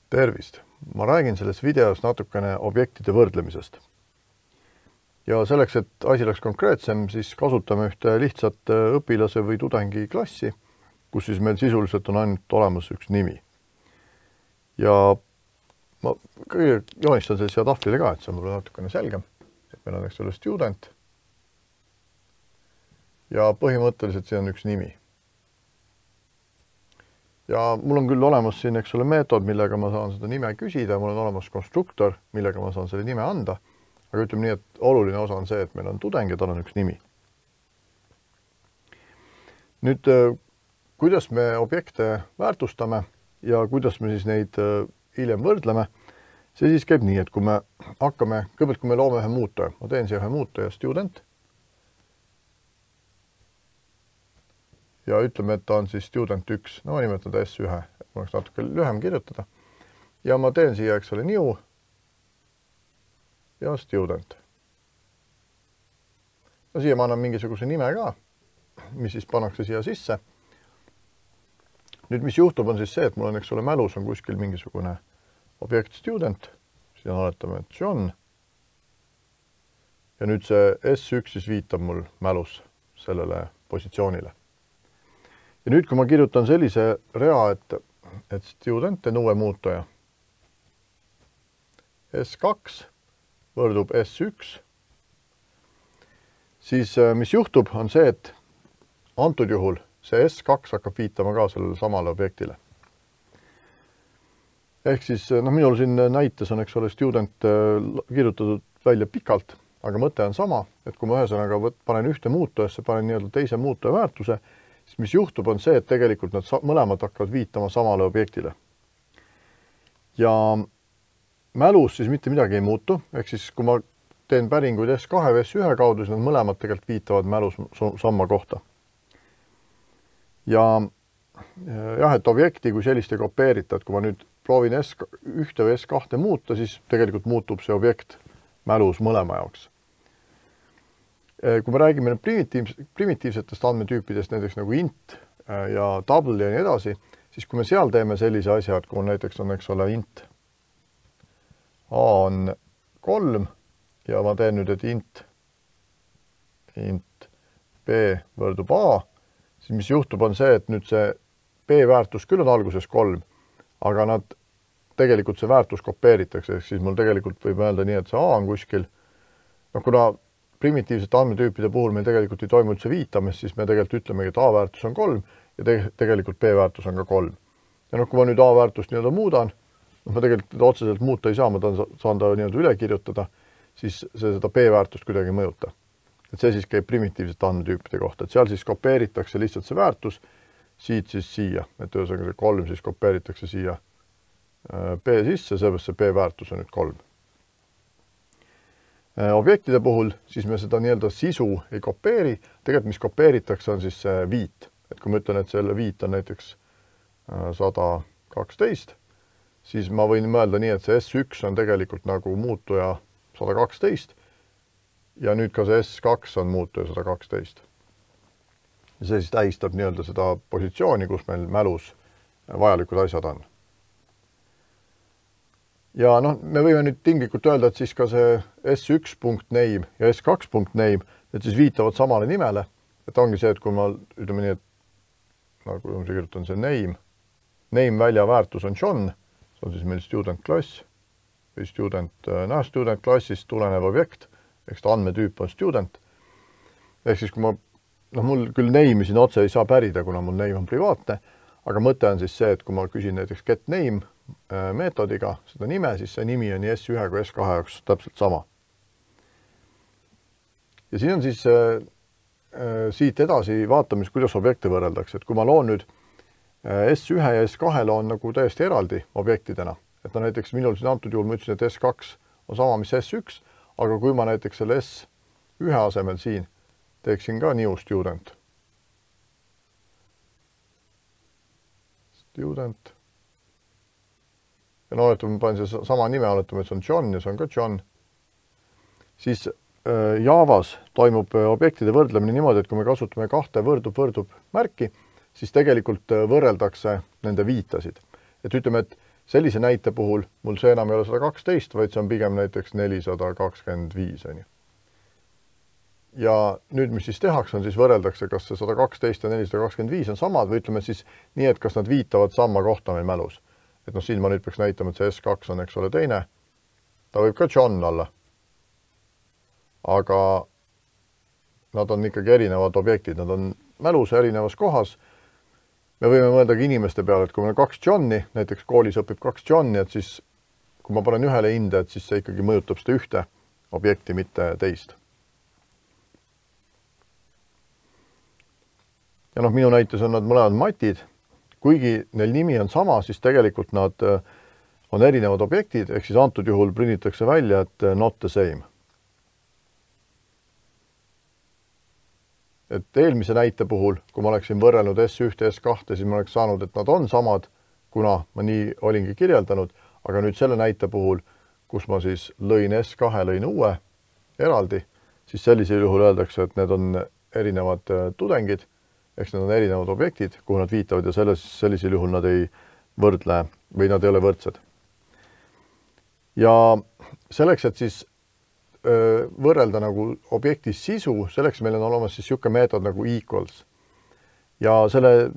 Tervist! Ma räägin selles videos natukene objektide võrdlemisest. Ja selleks, et asi oleks konkreetsem, siis kasutame ühte lihtsat õpilase või tudengi klassi, kus siis meil sisuliselt on ainult olemas üks nimi. Ja ma kõige joonistan selle siia tahvlile ka, et see on mulle natukene selgem. Meil on selle student. Ja põhimõtteliselt see on üks nimi. Ja mul on küll olemas siin, eks ole, meetod, millega ma saan seda nime küsida, mul on olemas konstruktor, millega ma saan selle nime anda, aga ütleme nii, et oluline osa on see, et meil on tudeng ja tal on üks nimi. Nüüd, kuidas me objekte väärtustame ja kuidas me siis neid hiljem võrdleme, see siis käib nii, et kui me hakkame, kõigepealt kui me loome ühe muutuja, ma teen siia ühe muutuja student, ja ütleme, et ta on siis student 1, no ma nimetan ta S1, et ma oleks natuke lühem kirjutada. Ja ma teen siia, eks ole, new ja student. No siia ma annan mingisuguse nime ka, mis siis pannakse siia sisse. Nüüd, mis juhtub, on siis see, et mul on, eks ole, mälus on kuskil mingisugune objekt student, siin oletame, et John. Ja nüüd see S1 siis viitab mul mälus sellele positsioonile. Ja nüüd, kui ma kirjutan sellise rea, et student on uue muutuja. S2 võrdub S1. Siis mis juhtub, on see, et antud juhul see S2 hakkab viitama ka sellele samale objektile. Ehk siis, minul siin näites on, eks ole, student kirjutatud välja pikalt, aga mõte on sama, et kui ma ühesõnaga panen ühte muutujasse, panen nii-öelda teise muutuja väärtuse, siis mis juhtub, on see, et tegelikult nad mõlemad hakkavad viitama samale objektile. Ja mälus siis mitte midagi ei muutu, ehk siis kui ma teen päringuid S2 või S1 kaudu, siis nad mõlemad tegelikult viitavad mälus samma kohta. Ja jah, et objekti kui sellist ei kopeerita, et kui ma nüüd proovin S1 või S2 muuta, siis tegelikult muutub see objekt mälus mõlema jaoks. Kui me räägime primitiivsetest andmetüüpidest, näiteks nagu int ja double ja nii edasi, siis kui me seal teeme sellise asja, et kui näiteks on, eks ole, int a on 3 ja ma teen nüüd, et int b võrdub a, siis mis juhtub, on see, et nüüd see b väärtus küll on alguses 3, aga tegelikult see väärtus kopeeritakse, siis mul tegelikult võib öelda nii, et see a on kuskil, kuna primitiivsete andmetüüpide puhul meil tegelikult ei toimu üldse viitamist, siis me tegelikult ütlemegi, et a väärtus on 3 ja tegelikult b väärtus on ka 3. Ja kui ma nüüd a väärtust nii-öelda muudan, ma tegelikult otseselt muuta ei saa, ma saan ta nii-öelda üle kirjutada, siis seda b väärtust kuidagi mõjuta. Et see siis käib primitiivsete andmetüüpide kohta, et seal siis kopeeritakse lihtsalt see väärtus siit siis siia, et ühesõnaga see 3 siis kopeeritakse siia b sisse, seepärast see b väärtus on nüüd 3. Objektide puhul siis me seda nii-öelda sisu ei kopeeri, tegelikult mis kopeeritakse on siis see viit. Et kui ma ütlen, et selle viit on näiteks 112, siis ma võin mõelda nii, et see S1 on tegelikult nagu muutuja 112 ja nüüd ka see S2 on muutuja 112. Ja see siis tähistab nii-öelda seda positsiooni, kus meil mälus vajalikud asjad on. Ja me võime nüüd tinglikult öelda, et siis ka see S1.name ja S2.name, et siis viitavad samale nimele, et ongi see, et kui ma ütleme nii, et nagu ma kirjutan see name välja väärtus on John, see on siis meil student klass või student klassist tulenev objekt, eks ta andmetüüp on student. Ehk siis kui mul küll name'i siin otse ei saa pärida, kuna mul name on privaatne, aga mõte on siis see, et kui ma küsin näiteks get name meetodiga seda nime, siis see nimi on nii S1 kui S2 jaoks täpselt sama. Ja siin on siis siit edasi vaatamis, kuidas objekte võrreldakse. Et kui ma loon nüüd S1 ja S2 loon nagu täiesti eraldi objektidena, et näiteks minul siin antud juhul ma ütlesin, et S2 on sama, mis S1, aga kui ma näiteks selle S1 asemel siin teeksin ka new student. Ja oletame, ma panen see sama nime, oletame, et see on John ja see on ka John. Siis Javas toimub objektide võrdlemine niimoodi, et kui me kasutame kahte võrdub märki, siis tegelikult võrreldakse nende viitasid. Et ütleme, et sellise näite puhul mul see enam ei ole 112, vaid see on pigem näiteks 425. On ju. Ja nüüd, mis siis tehakse, on siis võrreldakse, kas see 112 ja 425 on samad või ütleme siis nii, et kas nad viitavad sama kohta meil mälus. Et noh, siin ma nüüd peaks näitama, et see S2 on, eks ole, teine. Ta võib ka John olla. Aga nad on ikkagi erinevad objektid, nad on mälus erinevas kohas. Me võime mõeldagi inimeste peale, et kui meil on 2 Johni, näiteks koolis õpib 2 Johni, et siis kui ma panen ühele hinde, et siis see ikkagi mõjutab seda ühte objekti, mitte teist. Ja noh, minu näites on nad mõlemad matid. Kuigi neil nimi on sama, siis tegelikult nad on erinevad objektid, ehk siis antud juhul prinnitakse välja, et not the same. Et eelmise näite puhul, kui ma oleksin võrrelnud S1 ja S2, siis ma oleks saanud, et nad on samad, kuna ma nii olingi kirjeldanud, aga nüüd selle näite puhul, kus ma siis lõin S2, lõin uue eraldi, siis sellisel juhul öeldakse, et need on erinevad tudengid, eks need on erinevad objektid, kuhu nad viitavad ja sellisel juhul nad ei võrdle või nad ei ole võrdsed. Ja selleks, et siis võrrelda nagu objekti sisu, selleks meil on olemas siis niisugune meetod nagu equals. Ja selle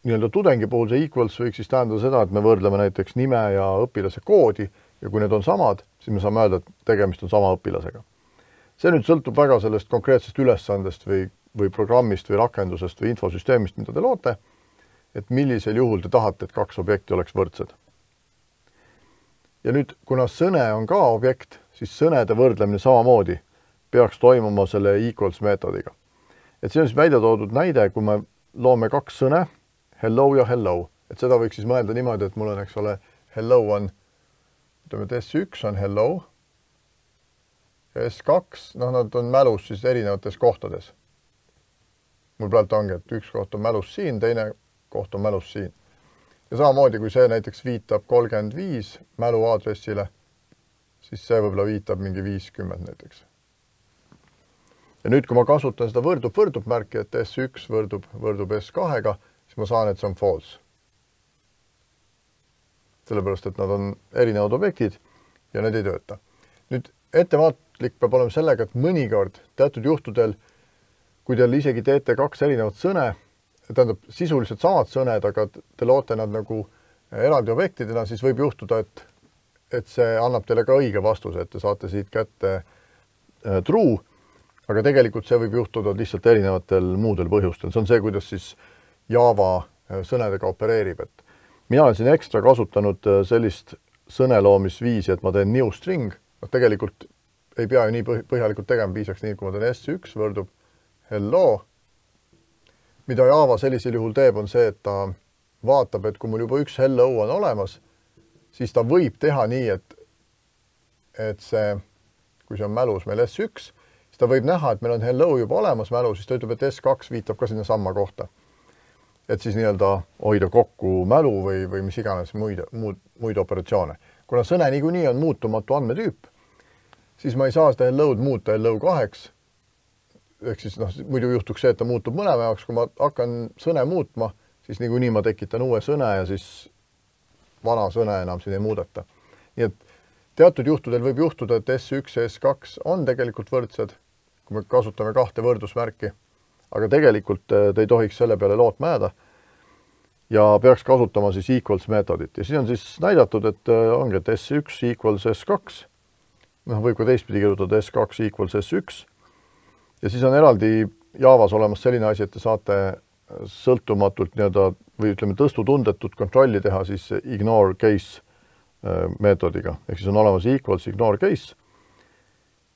nii-öelda tudengi puhul see equals võiks siis tähendada seda, et me võrdleme näiteks nime ja õpilase koodi ja kui need on samad, siis me saame öelda, et tegemist on sama õpilasega. See nüüd sõltub väga sellest konkreetsest ülesandest või programmist või rakendusest või infosüsteemist, mida te loote, et millisel juhul te tahate, et 2 objekti oleks võrdsed. Ja nüüd, kuna sõne on ka objekt, siis sõnede võrdlemine samamoodi peaks toimuma selle equals meetodiga. Et see on siis välja toodud näide, kui me loome 2 sõne, hello ja hello. Et seda võiks siis mõelda niimoodi, et mul on, eks ole, hello on, ütleme, et S1 on hello, ja S2, noh, nad on mälus siis erinevates kohtades. Mul praegu ongi, et üks koht on mälus siin, teine koht on mälus siin. Ja samamoodi, kui see näiteks viitab 35 mälu aadressile, siis see võib-olla viitab mingi 50 näiteks. Ja nüüd, kui ma kasutan seda võrdub märki, et S1 võrdub S2-ga, siis ma saan, et see on false. Sellepärast, et nad on erinevad objektid ja need ei tööta. Nüüd ettevaatlik peab olema sellega, et mõnikord teatud juhtudel, kui teil isegi teete 2 erinevat sõne, tähendab sisuliselt samad sõned, aga te loote nad nagu eraldi objektidena, siis võib juhtuda, et see annab teile ka õige vastuse, et te saate siit kätte true, aga tegelikult see võib juhtuda lihtsalt erinevatel muudel põhjustel. See on see, kuidas siis Java sõnedega opereerib. Et mina olen siin ekstra kasutanud sellist sõneloomisviisi, et ma teen new string. Tegelikult ei pea ju nii põhjalikult tegema, piisaks nii, kui ma teen S1 võrdub hello. Mida Java sellisel juhul teeb, on see, et ta vaatab, et kui mul juba üks hello on olemas, siis ta võib teha nii, et see, kui see on mälus meil S1, siis ta võib näha, et meil on hello juba olemas mälus, siis ta ütleb, et S2 viitab ka sinna samma kohta. Et siis nii-öelda hoida kokku mälu või mis iganes muid operatsioone. Kuna sõne niikuinii on muutumatu andmetüüp, siis ma ei saa seda hello'd muuta hello2, ehk siis muidu juhtuks see, et ta muutub mõlema jaoks, kui ma hakkan sõne muutma, siis niikuinii ma tekitan uue sõne ja siis vana sõne enam siin ei muudeta. Nii et teatud juhtudel võib juhtuda, et S1 ja S2 on tegelikult võrdsed, kui me kasutame 2 võrdusmärki, aga tegelikult te ei tohiks selle peale lootma jääda ja peaks kasutama siis equals meetodit. Ja siin on siis näidatud, et ongi, et S1 equals S2, võib ka teistpidi kirjutada S2 equals S1, ja siis on eraldi Javas olemas selline asi, et te saate sõltumatult või ütleme tõstutundetut kontrolli teha siis ignore case meetodiga. Ehk siis on olemas equals ignore case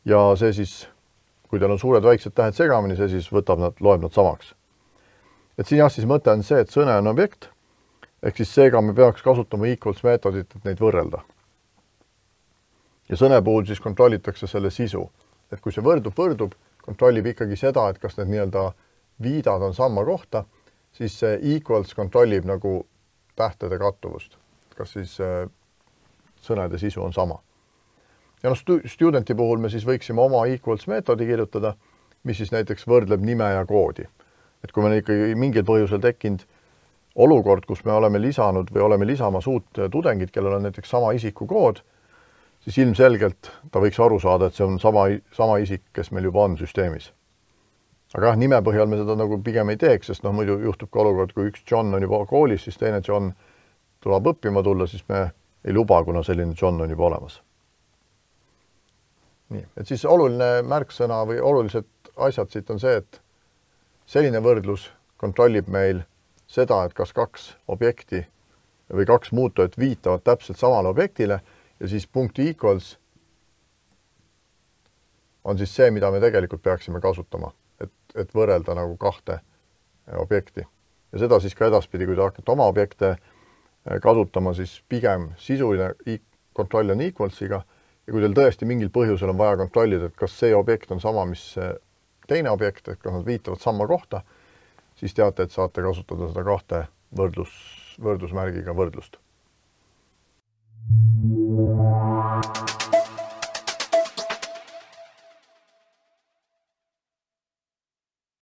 ja see siis, kui teil on suured väiksed tähed segamini, see siis loeb nad samaks. Et siin jah, siis mõte on see, et sõne on objekt, ehk siis seega me peaks kasutama equals meetodit, et neid võrrelda. Ja sõne puhul siis kontrollitakse selle sisu. Et kui see võrdub, kontrollib ikkagi seda, et kas need nii-öelda viidad on samma kohta, siis see equals kontrollib nagu tähtede kattuvust. Kas siis sõnade sisu on sama. Ja studenti puhul me siis võiksime oma equals meetodi kirjutada, mis siis näiteks võrdleb nime ja koodi. Et kui meil ikkagi mingil põhjusel tekkinud olukord, kus me oleme lisanud või oleme lisamas uut tudengit, kellel on näiteks sama isikukood, siis ilmselgelt ta võiks aru saada, et see on sama isik, kes meil juba on süsteemis. Aga jah, nime põhjal me seda nagu pigem ei teeks, sest muidu juhtub ka olukord, kui üks John on juba koolis, siis teine John tuleb õppima tulla, siis me ei luba, kuna selline John on juba olemas. Nii, et siis oluline märksõna või olulised asjad siit on see, et selline võrdlus kontrollib meil seda, et kas kaks objekti või kaks muutujat viitavad täpselt samale objektile ja siis punkti equals on siis see, mida me tegelikult peaksime kasutama, et võrrelda nagu kahte objekti. Ja seda siis ka edaspidi, kui te hakkate oma objekte kasutama, siis pigem sisuline kontroll on equalsiga ja kui teil tõesti mingil põhjusel on vaja kontrollida, et kas see objekt on sama, mis teine objekt, et kas nad viitavad sama kohta, siis teate, et saate kasutada seda kahte võrdlusmärgiga võrdlust.